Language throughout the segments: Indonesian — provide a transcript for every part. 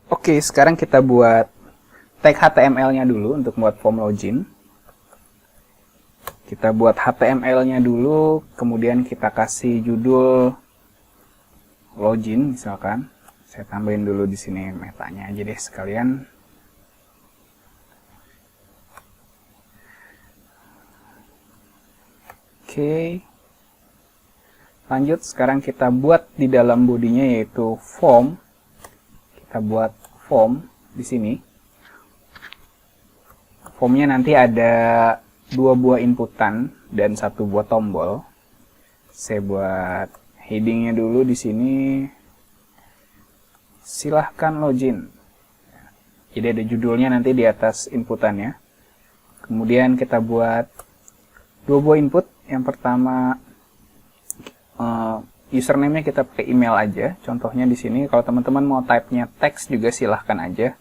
Oke, sekarang kita buat tag HTML-nya dulu untuk buat form login. Kita buat HTML-nya dulu, kemudian kita kasih judul login misalkan. Saya tambahin dulu di sini metanya aja deh sekalian. Oke. Lanjut, sekarang kita buat di dalam bodinya yaitu form. Kita buat form di sini. Formnya nanti ada 2 buah inputan dan 1 buah tombol. Saya buat headingnya dulu di sini. Silahkan login. Jadi ada judulnya nanti di atas inputannya. Kemudian kita buat 2 buah input. Yang pertama username-nya kita pakai email aja. Contohnya di sini kalau teman-teman mau type-nya teks juga silahkan aja.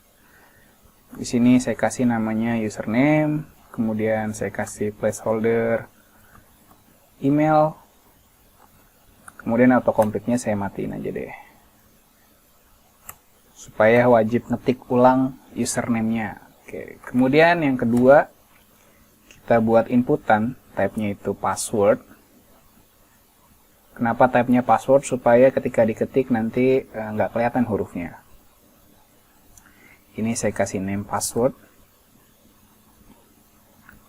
Di sini saya kasih namanya username, kemudian saya kasih placeholder email. Kemudian autocomplete-nya saya matiin aja deh. Supaya wajib ngetik ulang username-nya. Oke, kemudian yang kedua kita buat inputan, type-nya itu password. Kenapa type-nya password? Supaya ketika diketik nanti nggak kelihatan hurufnya. Ini saya kasih name password.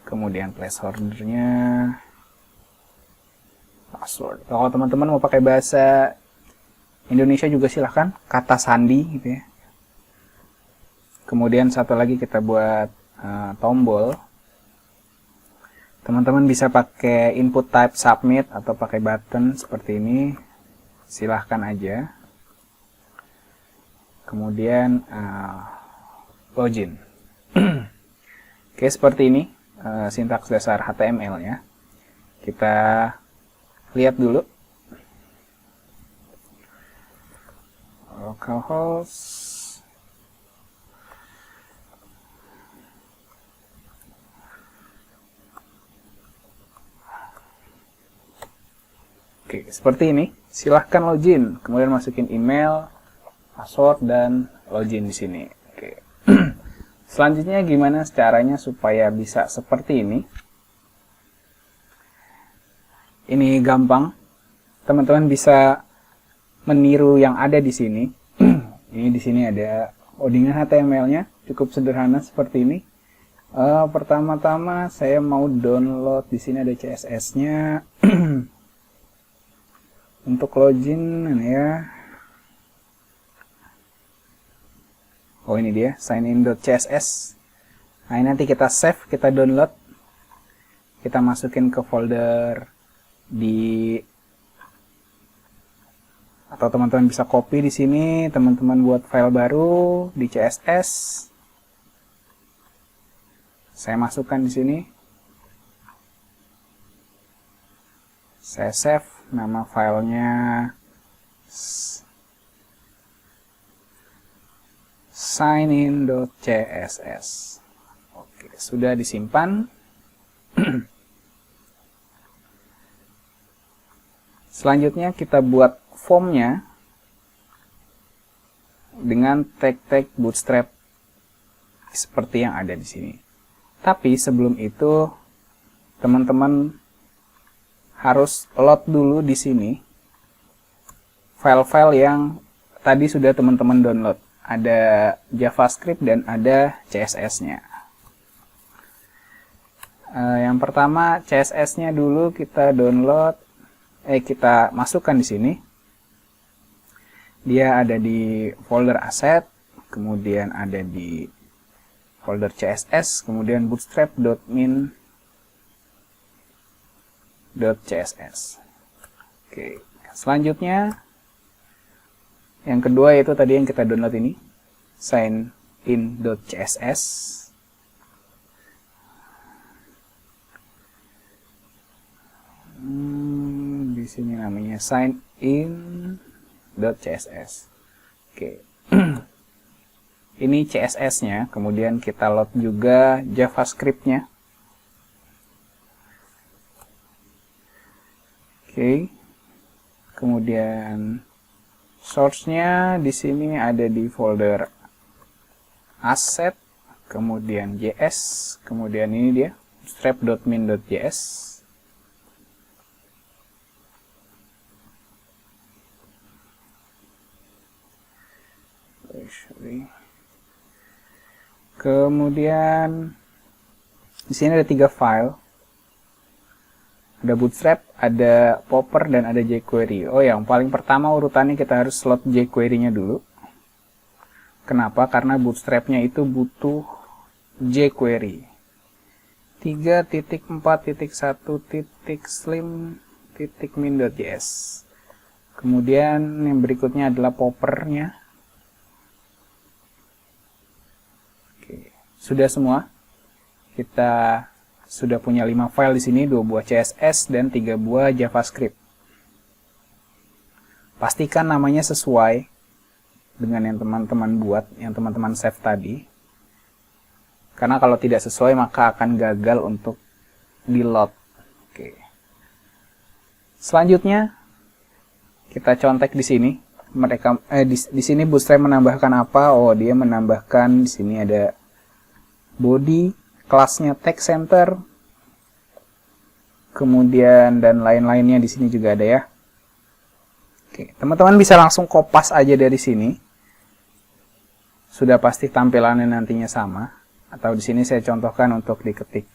Kemudian placeholder-nya password. Kalau teman-teman mau pakai bahasa Indonesia juga silahkan, kata sandi gitu ya. Kemudian satu lagi kita buat tombol. Teman-teman bisa pakai input type submit atau pakai button seperti ini, silahkan aja. Kemudian login. Oke, seperti ini sintaks dasar HTML-nya. Kita lihat dulu. Localhost. Oke, seperti ini. Silahkan login, kemudian masukin email, password, dan login di sini. Oke. Selanjutnya gimana caranya supaya bisa seperti ini? Ini gampang. Teman-teman bisa meniru yang ada di sini. Ini di sini ada codingan HTML-nya, cukup sederhana seperti ini. Pertama-tama saya mau download, di sini ada CSS-nya. Untuk login ini ya. Oh, ini dia signin.css. Nah, ini nanti kita save, kita download. Kita masukin ke folder di, atau teman-teman bisa copy di sini, teman-teman buat file baru di CSS. Saya masukkan di sini. Saya save, nama filenya signin.css. Oke, sudah disimpan. Selanjutnya kita buat formnya dengan tag-tag bootstrap seperti yang ada di sini. Tapi sebelum itu teman-teman harus load dulu di sini file-file yang tadi sudah teman-teman download. Ada JavaScript dan ada CSS-nya. Yang pertama CSS-nya dulu kita download, kita masukkan di sini. Dia ada di folder asset, kemudian ada di folder CSS, kemudian bootstrap.min.css. Oke, selanjutnya yang kedua yaitu tadi yang kita download ini, signin.css. Di sini namanya signin.css. Oke. Ini CSS-nya, kemudian kita load juga JavaScript-nya. Oke. Kemudian source-nya di sini ada di folder asset, kemudian JS, kemudian ini dia bootstrap.min.js. Kemudian di sini ada 3 file. Ada Bootstrap, ada Popper, dan ada jQuery. Oh, yang paling pertama urutannya kita harus load jQuery-nya dulu. Kenapa? Karena Bootstrap-nya itu butuh jQuery 3.4.1.slim.min.js. Kemudian yang berikutnya adalah Popper-nya. Oke, sudah semua. Kita sudah punya 5 file di sini, 2 buah CSS dan 3 buah JavaScript. Pastikan namanya sesuai dengan yang teman-teman buat, yang teman-teman save tadi. Karena kalau tidak sesuai maka akan gagal untuk di-load. Oke. Selanjutnya kita contek di sini. Di sini Bootstrap menambahkan apa? Oh, dia menambahkan di sini ada body, kelasnya text center, kemudian dan lain-lainnya di sini juga ada ya. Oke, teman-teman bisa langsung kopas aja dari sini. Sudah pasti tampilannya nantinya sama. Atau di sini saya contohkan untuk diketik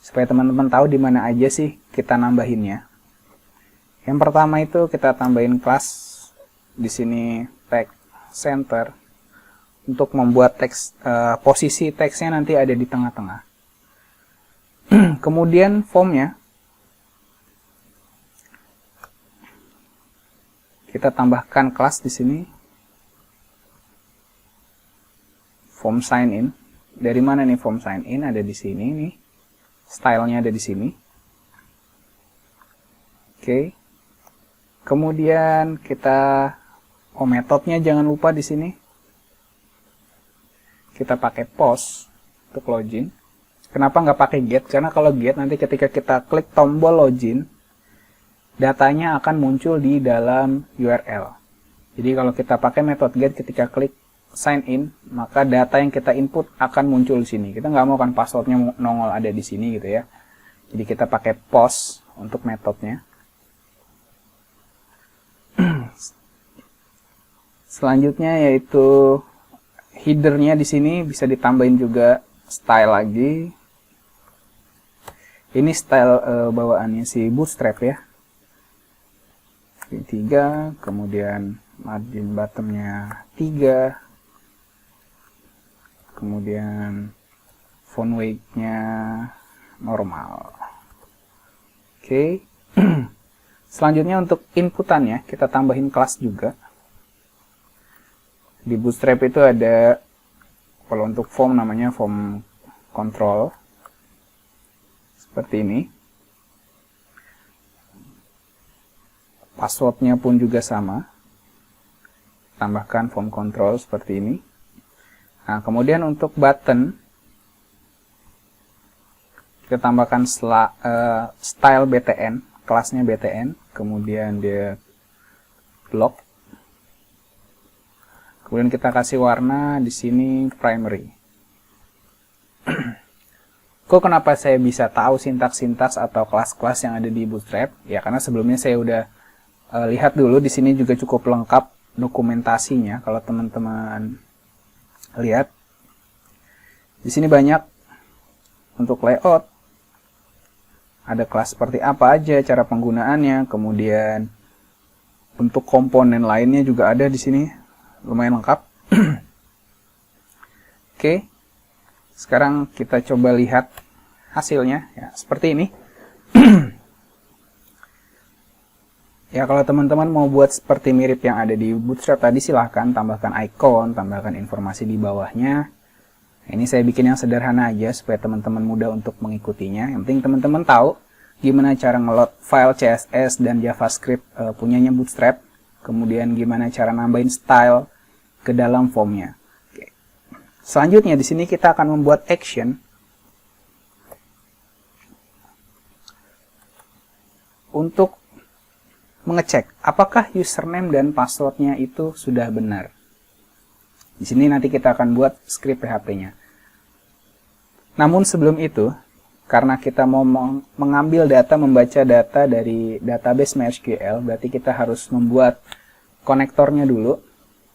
supaya teman-teman tahu di mana aja sih kita nambahinnya. Yang pertama itu kita tambahin kelas di sini text center untuk membuat teks posisi teksnya nanti ada di tengah-tengah. Kemudian formnya kita tambahkan kelas di sini form sign in. Dari mana nih form sign in? Ada di sini nih. Stylenya ada di sini. Oke. Kemudian kita metodenya jangan lupa di sini. Kita pakai post untuk login. Kenapa nggak pakai get? Karena kalau get nanti ketika kita klik tombol login, datanya akan muncul di dalam URL. Jadi kalau kita pakai metode get ketika klik sign in, maka data yang kita input akan muncul di sini. Kita nggak mau kan passwordnya nongol ada di sini gitu ya. Jadi kita pakai post untuk metodenya. Selanjutnya yaitu headernya di sini bisa ditambahin juga style lagi. Ini style bawaannya si Bootstrap ya. 3, kemudian margin bottomnya 3, kemudian font weight-nya normal. Oke. Selanjutnya untuk inputannya kita tambahin kelas juga. Di Bootstrap itu ada, kalau untuk form namanya form control. Seperti ini. Passwordnya pun juga sama. Tambahkan form control seperti ini. Nah, kemudian untuk button, kita tambahkan style btn, kelasnya btn, kemudian dia block. Kemudian kita kasih warna di sini primary. Kok kenapa saya bisa tahu sintaks-sintaks atau kelas-kelas yang ada di Bootstrap? Ya karena sebelumnya saya udah lihat dulu, di sini juga cukup lengkap dokumentasinya. Kalau teman-teman lihat, di sini banyak untuk layout. Ada kelas seperti apa aja, cara penggunaannya, kemudian untuk komponen lainnya juga ada di sini, lumayan lengkap. Oke. Sekarang kita coba lihat hasilnya, ya, seperti ini. Ya, kalau teman-teman mau buat seperti mirip yang ada di Bootstrap tadi, silahkan tambahkan icon, tambahkan informasi di bawahnya. Ini saya bikin yang sederhana aja supaya teman-teman mudah untuk mengikutinya. Yang penting teman-teman tahu gimana cara ngeload file CSS dan JavaScript punyanya Bootstrap. Kemudian gimana cara nambahin style ke dalam formnya. Selanjutnya di sini kita akan membuat action untuk mengecek apakah username dan passwordnya itu sudah benar. Di sini nanti kita akan buat script PHP-nya. Namun sebelum itu, karena kita mau mengambil data, membaca data dari database MySQL, berarti kita harus membuat konektornya dulu.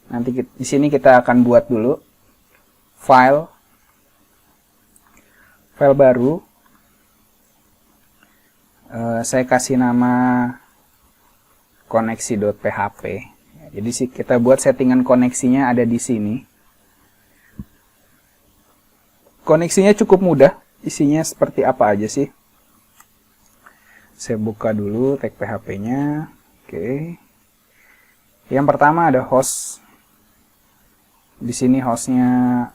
Nanti di sini kita akan buat dulu file baru. Saya kasih nama koneksi.php. Jadi kita buat settingan koneksinya ada di sini. Koneksinya cukup mudah. Isinya seperti apa aja sih? Saya buka dulu tag PHP-nya. Oke. Yang pertama ada host. Di sini hostnya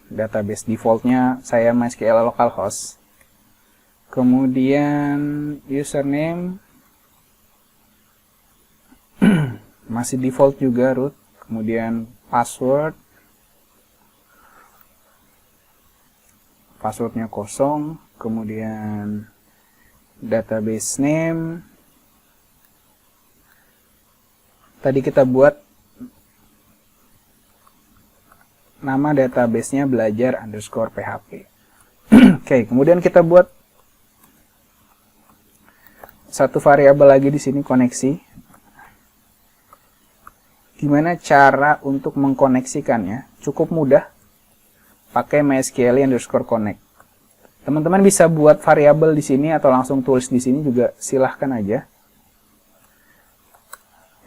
database defaultnya saya MySQL localhost. Kemudian username masih default juga root. Kemudian passwordnya kosong. Kemudian database name tadi kita buat nama database-nya belajar_php. Oke, kemudian kita buat satu variabel lagi di sini, koneksi. Gimana cara untuk mengkoneksikannya? Cukup mudah. Pakai mysql_connect. Teman-teman bisa buat variabel di sini atau langsung tulis di sini juga, silahkan aja.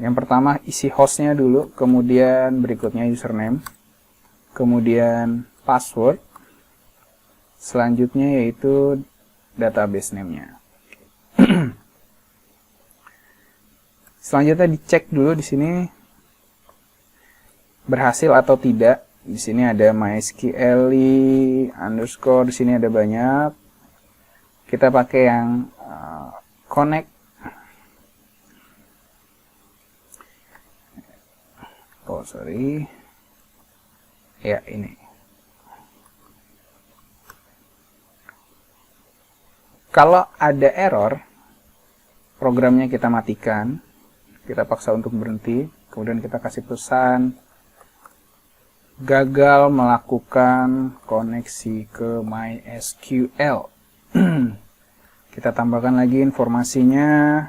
Yang pertama isi hostnya dulu, kemudian berikutnya username, kemudian password, selanjutnya yaitu database name-nya. Selanjutnya dicek dulu di sini berhasil atau tidak. Di sini ada MySQL underscore, di sini ada banyak. Kita pakai yang connect. Oh, sorry. Ya, ini. Kalau ada error, programnya kita matikan. Kita paksa untuk berhenti. Kemudian kita kasih pesan gagal melakukan koneksi ke MySQL. Kita tambahkan lagi informasinya.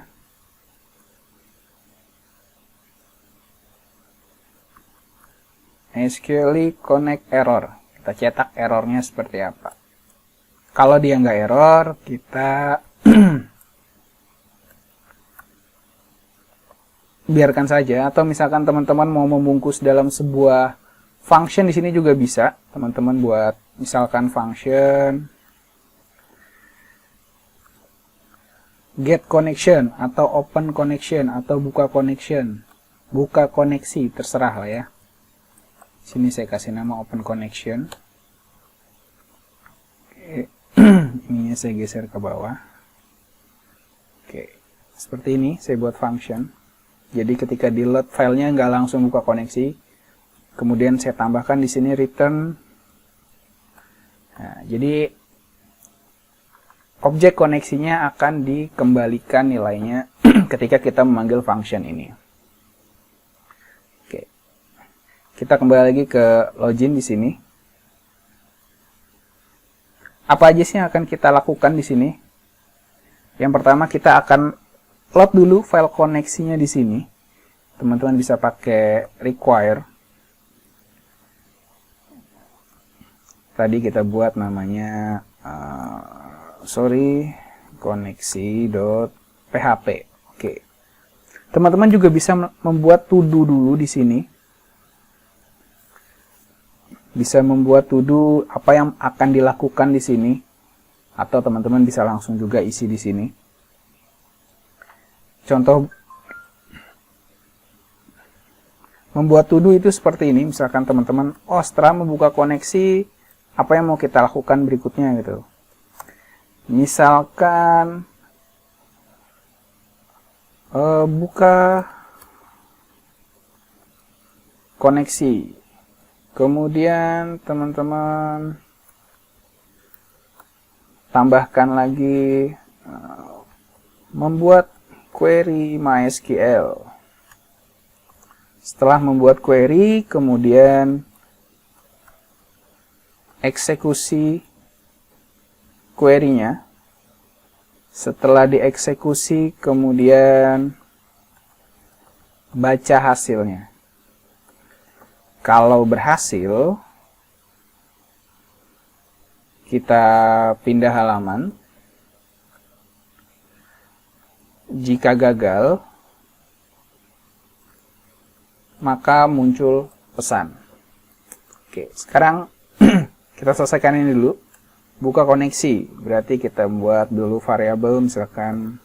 MySQL connect error. Kita cetak errornya seperti apa. Kalau dia nggak error, kita biarkan saja. Atau misalkan teman-teman mau membungkus dalam sebuah function, di sini juga bisa. Teman-teman buat misalkan function get connection atau open connection atau buka connection, buka koneksi, terserah lah ya. Sini saya kasih nama open connection. Oke. Ininya saya geser ke bawah. Oke, seperti ini saya buat function. Jadi ketika di load filenya nggak langsung buka koneksi. Kemudian saya tambahkan di sini return. Nah, jadi objek koneksinya akan dikembalikan nilainya ketika kita memanggil function ini. Oke. Kita kembali lagi ke login di sini. Apa aja sih yang akan kita lakukan di sini? Yang pertama kita akan load dulu file koneksinya di sini. Teman-teman bisa pakai require. Tadi kita buat namanya koneksi.php. Oke. Teman-teman juga bisa membuat to do dulu di sini. Bisa membuat to do apa yang akan dilakukan di sini. Atau teman-teman bisa langsung juga isi di sini. Contoh membuat to do itu seperti ini. Misalkan teman-teman, oh setelah membuka koneksi, apa yang mau kita lakukan berikutnya gitu. Misalkan buka koneksi. Kemudian teman-teman tambahkan lagi membuat query MySQL. Setelah membuat query, kemudian eksekusi query-nya. Setelah dieksekusi, kemudian baca hasilnya. Kalau berhasil, kita pindah halaman. Jika gagal, maka muncul pesan. Oke, sekarang kita selesaikan ini dulu. Buka koneksi, berarti kita buat dulu variabel misalkan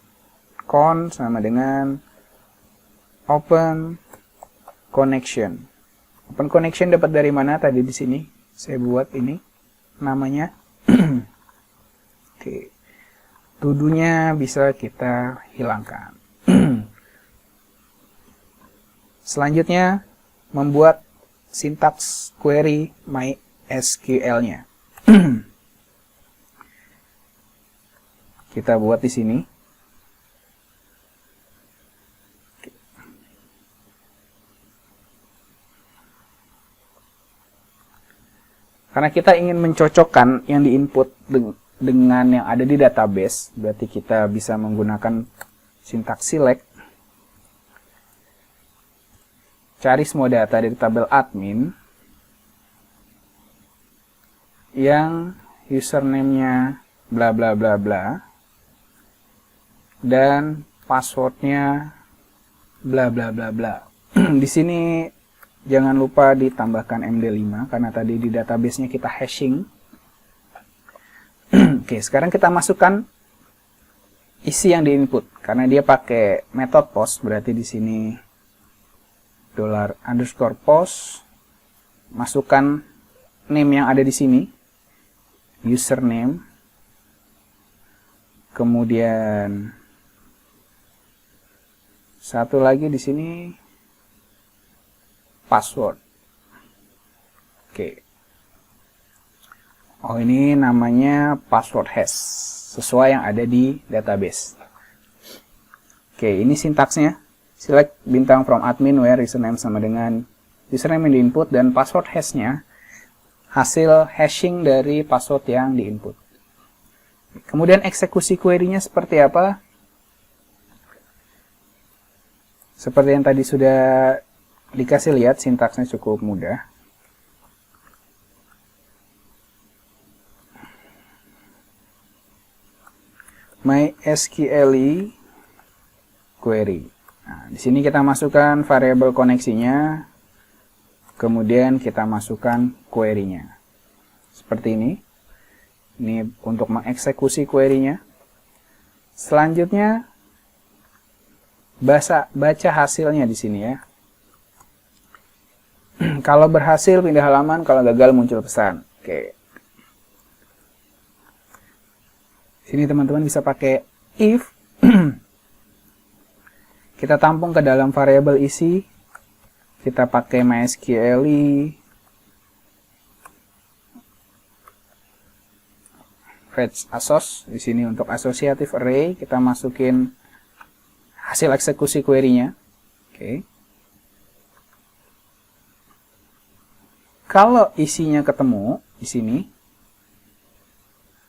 con sama dengan open connection. Open connection dapat dari mana tadi di sini? Saya buat ini namanya. Oke. To-do-nya bisa kita hilangkan. Selanjutnya, membuat sintaks query MySQL-nya. Kita buat di sini. Karena kita ingin mencocokkan yang diinput dengan yang ada di database, berarti kita bisa menggunakan sintaks select. Cari semua data dari tabel admin yang username-nya bla bla bla bla dan passwordnya bla bla bla bla. Di sini jangan lupa ditambahkan MD5 karena tadi di database-nya kita hashing. Oke, sekarang kita masukkan isi yang diinput karena dia pakai method post, berarti di sini $_post, masukkan name yang ada di sini, username, kemudian satu lagi di sini password. Oke. Oh, ini namanya password hash, sesuai yang ada di database. Oke, ini sintaksnya. Select bintang from admin where username sama dengan username yang diinput dan password hash-nya hasil hashing dari password yang diinput. Kemudian eksekusi query-nya seperti apa? Seperti yang tadi sudah dikasih lihat, sintaksnya cukup mudah. MySQL query. Nah, di sini kita masukkan variabel koneksinya, kemudian kita masukkan query-nya. Seperti ini. Ini untuk mengeksekusi query-nya. Selanjutnya, baca hasilnya di sini ya. Kalau berhasil pindah halaman, kalau gagal muncul pesan. Oke. Sini teman-teman bisa pakai if. Kita tampung ke dalam variabel isi. Kita pakai MySQL fetch assoc. Di sini untuk associative array kita masukin hasil eksekusi query-nya. Oke. Kalau isinya ketemu di sini,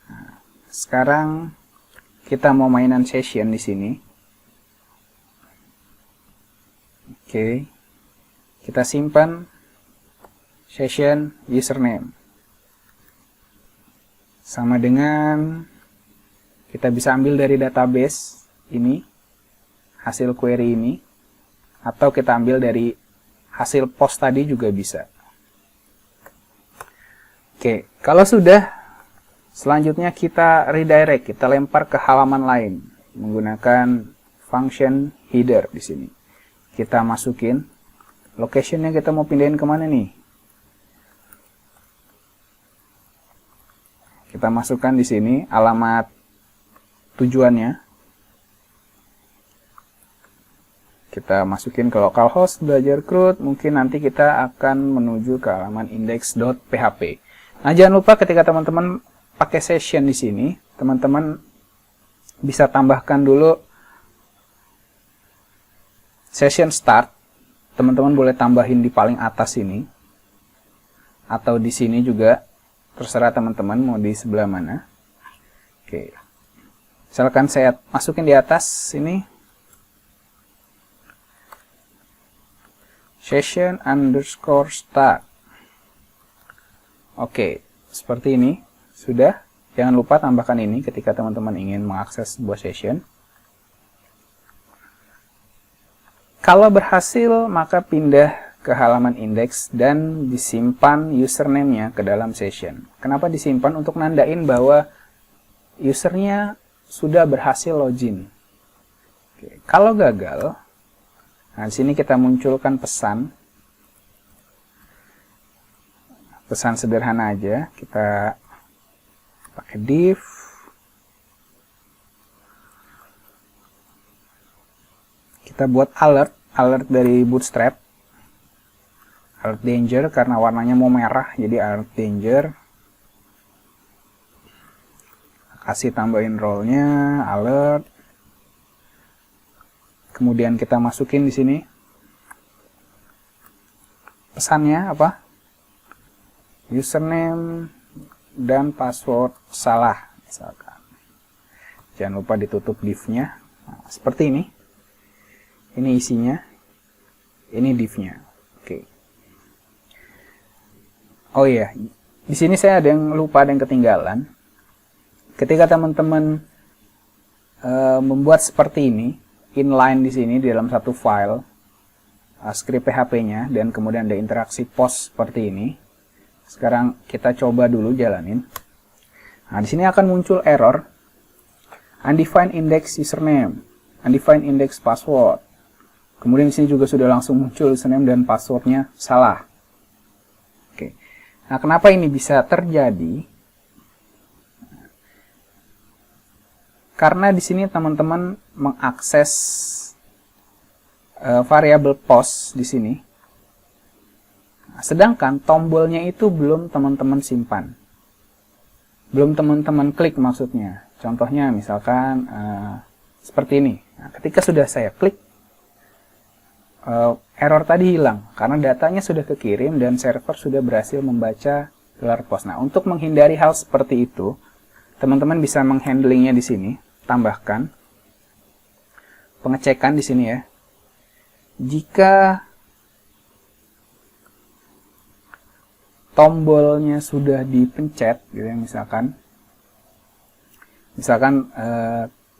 nah, sekarang kita mau mainan session di sini. Oke. Kita simpan session username. Sama dengan kita bisa ambil dari database ini, hasil query ini, atau kita ambil dari hasil post tadi juga bisa. Oke, kalau sudah, selanjutnya kita redirect, kita lempar ke halaman lain menggunakan function header di sini. Kita masukin location-nya, kita mau pindahin kemana nih? Kita masukkan di sini alamat tujuannya. Kita masukin ke localhost belajar root, mungkin nanti kita akan menuju ke halaman index.php. Nah, jangan lupa ketika teman-teman pakai session di sini, teman-teman bisa tambahkan dulu session start teman-teman boleh tambahin di paling atas ini, atau di sini juga, terserah teman-teman mau di sebelah mana. Oke, misalkan saya masukin di atas sini, session_start. Oke, seperti ini. Sudah. Jangan lupa tambahkan ini ketika teman-teman ingin mengakses sebuah session. Kalau berhasil, maka pindah ke halaman index dan disimpan username-nya ke dalam session. Kenapa disimpan? Untuk nandain bahwa usernya sudah berhasil login. Oke, kalau gagal, nah di sini kita munculkan pesan. Pesan sederhana aja, kita pakai div. Kita buat alert dari Bootstrap. Alert danger karena warnanya mau merah, jadi alert danger. Kasih tambahin role-nya, alert. Kemudian kita masukin di sini pesannya apa? Username dan password salah, misalkan. Jangan lupa ditutup div-nya. Nah, seperti ini. Ini isinya. Ini div-nya. Oke. Oh iya, di sini saya ada yang lupa, ada yang ketinggalan. Ketika teman-teman membuat seperti ini, inline di sini di dalam satu file, script PHP-nya, dan kemudian ada interaksi post seperti ini. Sekarang kita coba dulu jalanin. Nah, di sini akan muncul error undefined index username, undefined index password. Kemudian di sini juga sudah langsung muncul username dan passwordnya salah. Oke. Nah, kenapa ini bisa terjadi? Karena di sini teman-teman mengakses variabel post di sini. Sedangkan tombolnya itu belum teman-teman simpan. Belum teman-teman klik maksudnya. Contohnya misalkan seperti ini. Nah, ketika sudah saya klik, error tadi hilang. Karena datanya sudah kekirim dan server sudah berhasil membaca gelar post. Nah, untuk menghindari hal seperti itu, teman-teman bisa menghandlingnya di sini. Tambahkan pengecekan di sini ya. Jika tombolnya sudah dipencet gitu ya, misalkan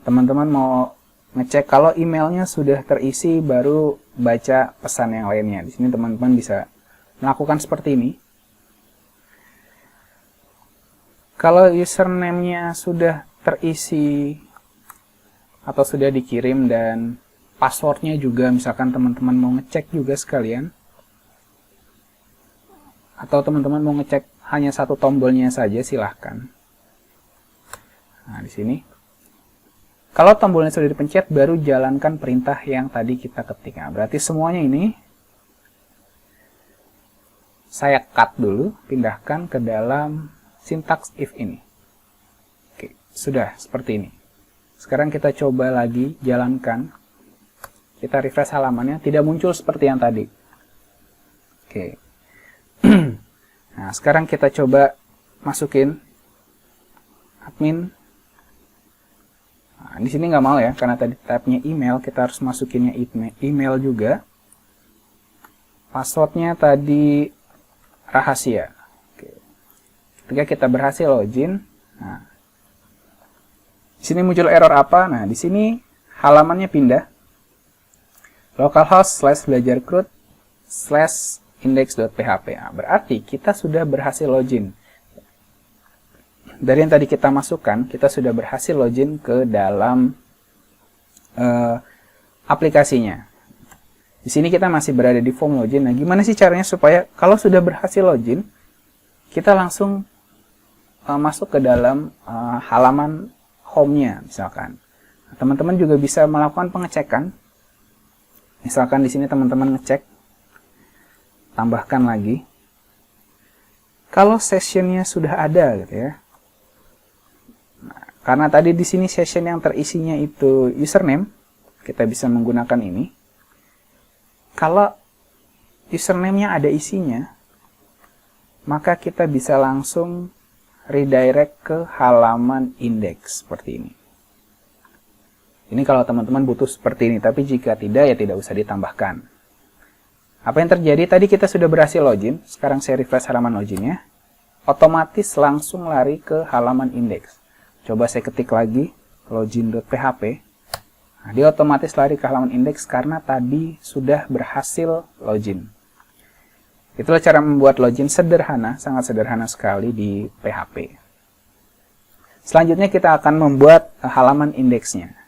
teman-teman mau ngecek kalau emailnya sudah terisi baru baca pesan yang lainnya. Di sini teman-teman bisa melakukan seperti ini. Kalau username-nya sudah terisi atau sudah dikirim dan passwordnya juga, misalkan teman-teman mau ngecek juga sekalian, atau teman-teman mau ngecek hanya satu tombolnya saja, silahkan. Nah, di sini. Kalau tombolnya sudah dipencet, baru jalankan perintah yang tadi kita ketik. Nah, berarti semuanya ini saya cut dulu, pindahkan ke dalam syntax if ini. Oke, sudah seperti ini. Sekarang kita coba lagi jalankan. Kita refresh halamannya, tidak muncul seperti yang tadi. Oke. Nah, sekarang kita coba masukin admin. Nah, di sini nggak mau ya, karena tadi tabnya email, kita harus masukinnya email juga. Passwordnya tadi rahasia. Oke. Ketika kita berhasil login, nah, di sini muncul error apa? Nah, di sini halamannya pindah. localhost/belajarcrud/index.php. Nah, berarti kita sudah berhasil login. Dari yang tadi kita masukkan, kita sudah berhasil login ke dalam aplikasinya. Di sini kita masih berada di form login. Nah, gimana sih caranya supaya kalau sudah berhasil login, kita langsung masuk ke dalam halaman home-nya, misalkan. Teman-teman juga bisa melakukan pengecekan. Misalkan di sini teman-teman ngecek, tambahkan lagi. Kalau sessionnya sudah ada, gitu ya. Nah, karena tadi di sini session yang terisinya itu username, kita bisa menggunakan ini. Kalau username-nya ada isinya, maka kita bisa langsung redirect ke halaman index seperti ini. Ini kalau teman-teman butuh seperti ini, tapi jika tidak ya tidak usah ditambahkan. Apa yang terjadi? Tadi kita sudah berhasil login, sekarang saya refresh halaman loginnya, otomatis langsung lari ke halaman index. Coba saya ketik lagi login.php. Nah, dia otomatis lari ke halaman index karena tadi sudah berhasil login. Itulah cara membuat login sederhana, sangat sederhana sekali di PHP. Selanjutnya kita akan membuat halaman indeksnya.